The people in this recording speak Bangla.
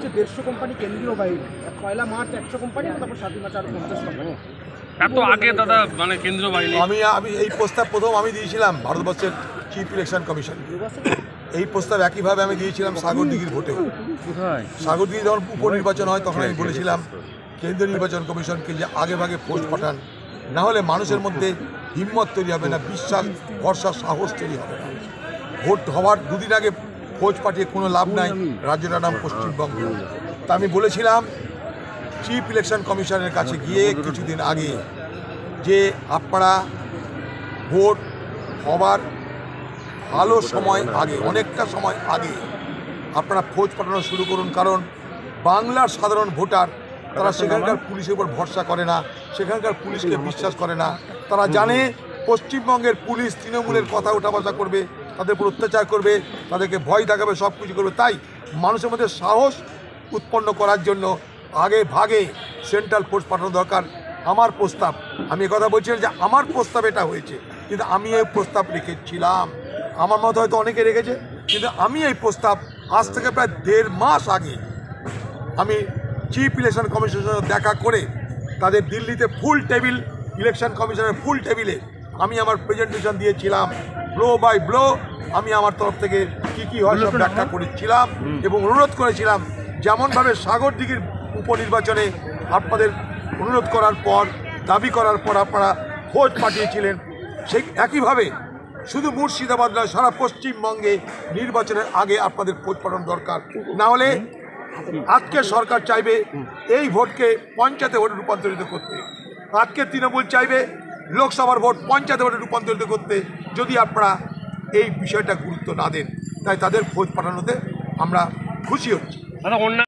হচ্ছে 150 কোম্পানি কেন্দ্রীয় বাহিনী, 1 মার্চ 100 কোম্পানি, তারপর 7 মার্চ আরো 50 কোম্পানি। এত আগে দাদা মানে কেন্দ্রীয় বাহিনী আমি এই প্রস্তাব প্রথম আমি দিয়েছিলাম ভারতবর্ষের চিফ ইলেকশন কমিশন। এই প্রস্তাব একইভাবে আমি দিয়েছিলাম সাগরদিঘির ভোটে। সাগরদিঘি যখন উপনির্বাচন হয় তখন আমি বলেছিলাম কেন্দ্রীয় নির্বাচন কমিশনকে যে আগে ভাগে পোস্ট পাঠান, না হলে মানুষের মধ্যে হিম্মত তৈরি হবে না, বিশ্বাস ভরসা সাহস তৈরি হবে না। ভোট হওয়ার দুদিন আগে ফৌজ পাঠিয়ে কোনো লাভ নাই, রাজ্যটার নাম পশ্চিমবঙ্গ। তা আমি বলেছিলাম চিফ ইলেকশন কমিশনের কাছে গিয়ে কিছুদিন আগে যে আপনারা ভোট হবার ভালো সময় আগে, অনেকটা সময় আগে আপনারা ফৌজ পাঠানো শুরু করুন, কারণ বাংলার সাধারণ ভোটার তারা সেখানকার পুলিশের উপর ভরসা করে না, সেখানকার পুলিশকে বিশ্বাস করে না। তারা জানে পশ্চিমবঙ্গের পুলিশ তৃণমূলের কথা উঠাবসা করবে, তাদের উপর অত্যাচার করবে, তাদেরকে ভয় দেখাবে, সব কিছু করবে। তাই মানুষের মধ্যে সাহস উৎপন্ন করার জন্য আগে ভাগে সেন্ট্রাল ফোর্স পাঠানো দরকার। আমার প্রস্তাব, আমি কথা বলছিলাম যে আমার প্রস্তাব এটা হয়েছে, কিন্তু আমি এই প্রস্তাব রেখেছিলাম। আমার মতো হয়তো অনেকে রেখেছে, কিন্তু আমি এই প্রস্তাব আজ থেকে প্রায় 1.5 মাস আগে আমি চিফ ইলেকশন কমিশনের সাথে দেখা করে তাদের দিল্লিতে ফুল টেবিল, ইলেকশন কমিশনের ফুল টেবিলে আমি আমার প্রেজেন্টেশন দিয়েছিলাম। ব্লো বাই ব্লো আমি আমার তরফ থেকে কী হয় সব ব্যাখ্যা করেছিলাম এবং অনুরোধ করেছিলাম যেমনভাবে সাগরদিঘির উপনির্বাচনে আপনাদের অনুরোধ করার পর, দাবি করার পর আপনারা ফৌজ পাঠিয়েছিলেন, সেই একইভাবে শুধু মুর্শিদাবাদ নয় সারা পশ্চিমবঙ্গে নির্বাচনের আগে আপনাদের ফৌজ পাঠানো দরকার। না হলে আজকে সরকার চাইবে এই ভোটকে পঞ্চায়েতে ভোটে রূপান্তরিত করতে, আজকে তৃণমূল চাইবে লোকসভার ভোট পঞ্চায়েতে ভোটে রূপান্তরিত করতে, যদি আপনারা এই বিষয়টা গুরুত্ব না দেন। তাই তাদের ফৌজ পাঠানোতে আমরা খুশি হচ্ছি।